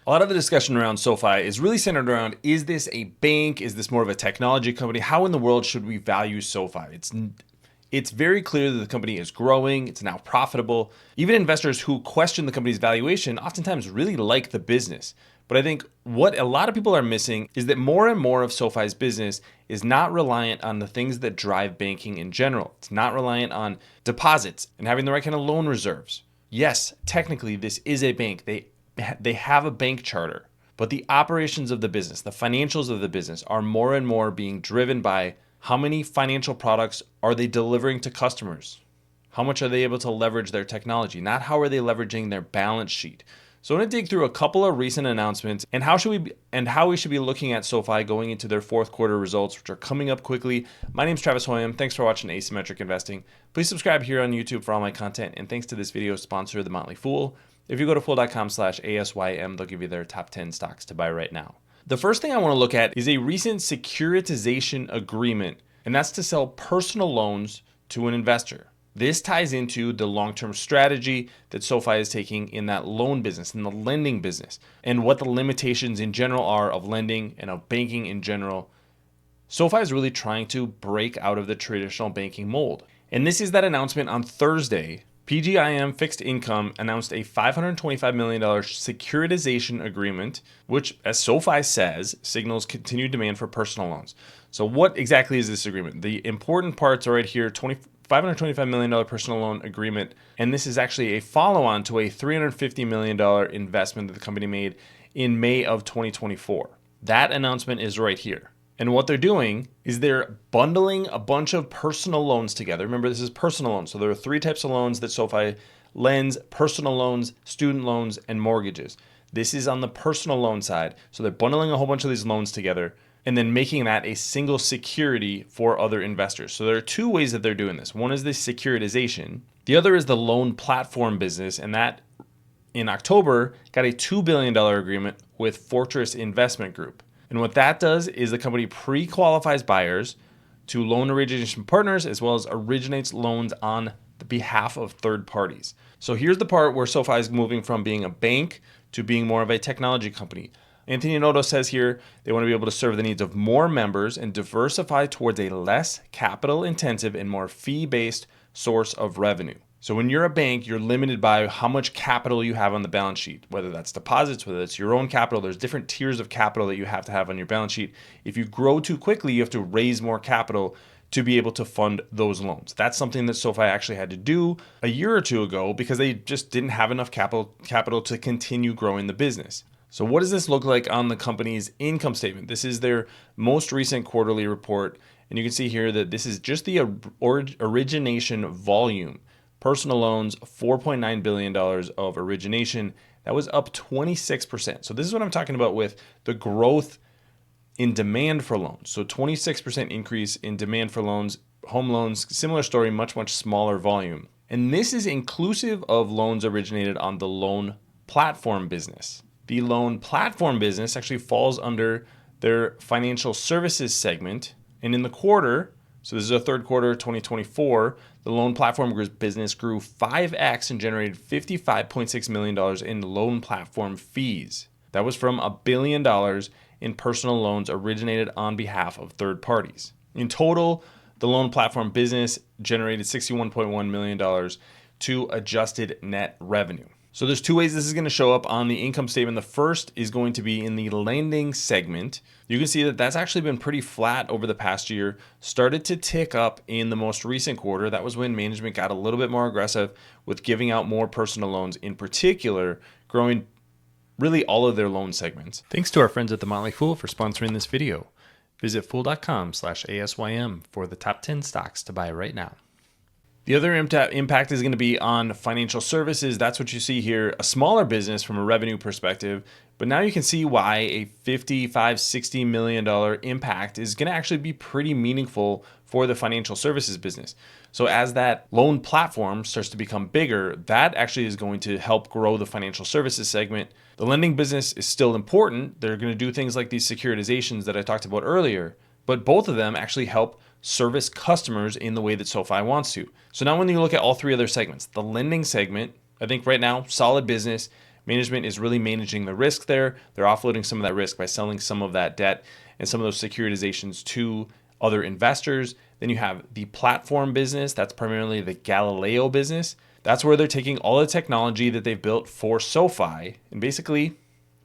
A lot of the discussion around SoFi is really centered around, is this a bank? Is this more of a technology company? How in the world should we value SoFi? It's very clear that the company is growing. It's now profitable. Even investors who question the company's valuation oftentimes really like the business. But I think what a lot of people are missing is that more and more of SoFi's business is not reliant on the things that drive banking in general. It's not reliant on deposits and having the right kind of loan reserves. Yes, technically this is a bank. They have a bank charter, but the operations of the business, the financials of the business are more and more being driven by how many financial products are they delivering to customers? How much are they able to leverage their technology? Not how are they leveraging their balance sheet. So I want to dig through a couple of recent announcements and how we should be looking at SoFi going into their fourth quarter results, which are coming up quickly. My name is Travis Hoium. Thanks for watching Asymmetric Investing. Please subscribe here on YouTube for all my content, and thanks to this video sponsor, The Motley Fool. If you go to fool.com/ASYM, they'll give you their top 10 stocks to buy right now. The first thing I want to look at is a recent securitization agreement, and that's to sell personal loans to an investor. This ties into the long-term strategy that SoFi is taking in that loan business, in the lending business, and what the limitations in general are of lending and of banking in general. SoFi is really trying to break out of the traditional banking mold. And this is that announcement on Thursday. PGIM Fixed Income announced a $525 million securitization agreement, which, as SoFi says, signals continued demand for personal loans. So what exactly is this agreement? The important parts are right here, $525 million personal loan agreement, and this is actually a follow-on to a $350 million investment that the company made in May of 2024. That announcement is right here. And what they're doing is they're bundling a bunch of personal loans together. Remember, this is personal loans. So there are three types of loans that SoFi lends: personal loans, student loans, and mortgages. This is on the personal loan side. So they're bundling a whole bunch of these loans together and then making that a single security for other investors. So there are two ways that they're doing this. One is the securitization. The other is the loan platform business, and that in October got a $2 billion agreement with Fortress Investment Group. And what that does is the company pre-qualifies buyers to loan origination partners, as well as originates loans on the behalf of third parties. So here's the part where SoFi is moving from being a bank to being more of a technology company. Anthony Noto says here they want to be able to serve the needs of more members and diversify towards a less capital intensive and more fee-based source of revenue. So when you're a bank, you're limited by how much capital you have on the balance sheet, whether that's deposits, whether it's your own capital. There's different tiers of capital that you have to have on your balance sheet. If you grow too quickly, you have to raise more capital to be able to fund those loans. That's something that SoFi actually had to do a year or two ago because they just didn't have enough capital to continue growing the business. So what does this look like on the company's income statement? This is their most recent quarterly report. And you can see here that this is just the origination volume. Personal loans, $4.9 billion of origination. That was up 26%. So this is what I'm talking about with the growth in demand for loans. So 26% increase in demand for loans, home loans, similar story, much, much smaller volume. And this is inclusive of loans originated on the loan platform business. The loan platform business actually falls under their financial services segment. And in the quarter, so this is a third quarter 2024, the loan platform business grew 5x and generated $55.6 million in loan platform fees. That was from $1 billion in personal loans originated on behalf of third parties. In total, the loan platform business generated $61.1 million to adjusted net revenue. So there's two ways this is going to show up on the income statement. The first is going to be in the lending segment. You can see that that's actually been pretty flat over the past year, started to tick up in the most recent quarter. That was when management got a little bit more aggressive with giving out more personal loans, in particular, growing really all of their loan segments. Thanks to our friends at The Motley Fool for sponsoring this video. Visit fool.com/ASYM for the top 10 stocks to buy right now. The other impact is going to be on financial services. That's what you see here, a smaller business from a revenue perspective. But now you can see why a $55-60 million impact is going to actually be pretty meaningful for the financial services business. So as that loan platform starts to become bigger, that actually is going to help grow the financial services segment. The lending business is still important. They're going to do things like these securitizations that I talked about earlier, but both of them actually help service customers in the way that SoFi wants to. So now when you look at all three other segments, the lending segment, I think right now, solid business. Management is really managing the risk there. They're offloading some of that risk by selling some of that debt and some of those securitizations to other investors. Then you have the platform business. That's primarily the Galileo business. That's where they're taking all the technology that they've built for SoFi and basically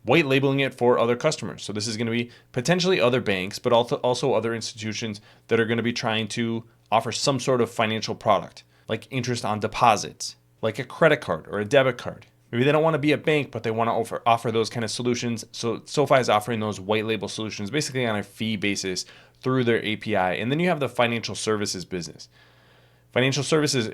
white labeling it for other customers. So this is going to be potentially other banks, but also other institutions that are going to be trying to offer some sort of financial product, like interest on deposits, like a credit card or a debit card. Maybe they don't want to be a bank, but they want to offer those kind of solutions. So SoFi is offering those white label solutions basically on a fee basis through their API. And then you have the financial services business. Financial services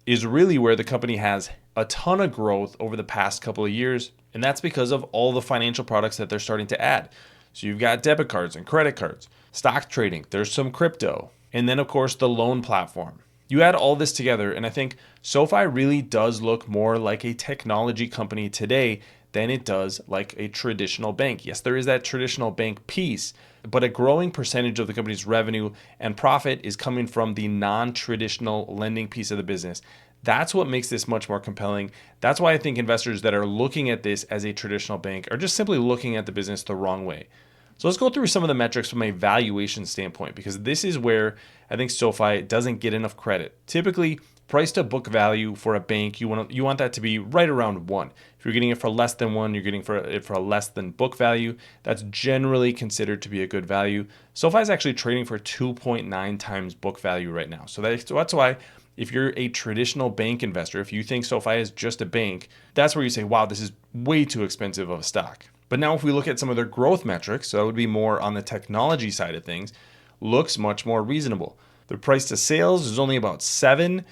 is really where the company has a ton of growth over the past couple of years. And that's because of all the financial products that they're starting to add. So you've got debit cards and credit cards, stock trading, there's some crypto, and then of course the loan platform. You add all this together, and I think SoFi really does look more like a technology company today than it does like a traditional bank. Yes, there is that traditional bank piece, but a growing percentage of the company's revenue and profit is coming from the non-traditional lending piece of the business. That's what makes this much more compelling. That's why I think investors that are looking at this as a traditional bank are just simply looking at the business the wrong way. So let's go through some of the metrics from a valuation standpoint, because this is where I think SoFi doesn't get enough credit. Typically, price to book value for a bank, you want that to be right around 1. If you're getting it for less than 1, you're getting it for a less than book value. That's generally considered to be a good value. SoFi is actually trading for 2.9 times book value right now. So that's why if you're a traditional bank investor, if you think SoFi is just a bank, that's where you say, wow, this is way too expensive of a stock. But now if we look at some of their growth metrics, so that would be more on the technology side of things, looks much more reasonable. Their price to sales is only about 7.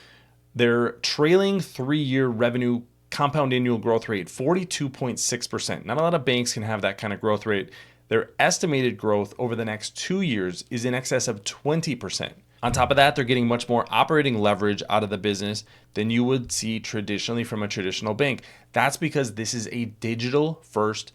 Their trailing 3-year revenue compound annual growth rate, 42.6%. Not a lot of banks can have that kind of growth rate. Their estimated growth over the next 2 years is in excess of 20%. On top of that, they're getting much more operating leverage out of the business than you would see traditionally from a traditional bank. That's because this is a digital first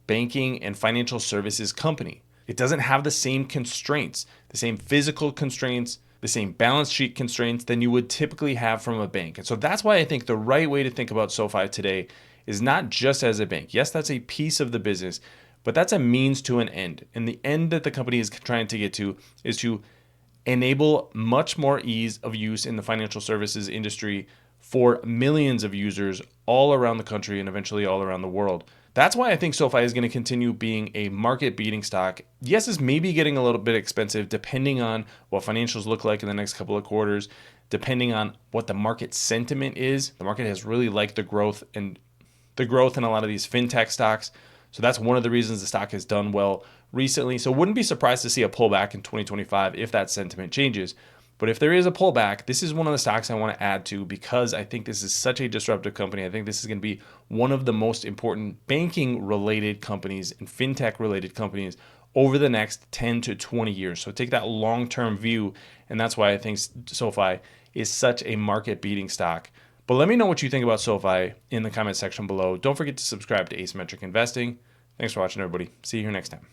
banking and financial services company. It doesn't have the same constraints, the same physical constraints, the same balance sheet constraints than you would typically have from a bank. And so that's why I think the right way to think about SoFi today is not just as a bank. Yes, that's a piece of the business, but that's a means to an end. And the end that the company is trying to get to is to enable much more ease of use in the financial services industry for millions of users all around the country and eventually all around the world. That's why I think SoFi is going to continue being a market-beating stock. Yes, it's maybe getting a little bit expensive depending on what financials look like in the next couple of quarters, depending on what the market sentiment is. The market has really liked the growth in a lot of these fintech stocks. So that's one of the reasons the stock has done well recently. So wouldn't be surprised to see a pullback in 2025 if that sentiment changes. But if there is a pullback, this is one of the stocks I want to add to because I think this is such a disruptive company. I think this is going to be one of the most important banking-related companies and fintech-related companies over the next 10 to 20 years. So take that long-term view, and that's why I think SoFi is such a market-beating stock. But let me know what you think about SoFi in the comment section below. Don't forget to subscribe to Asymmetric Investing. Thanks for watching, everybody. See you here next time.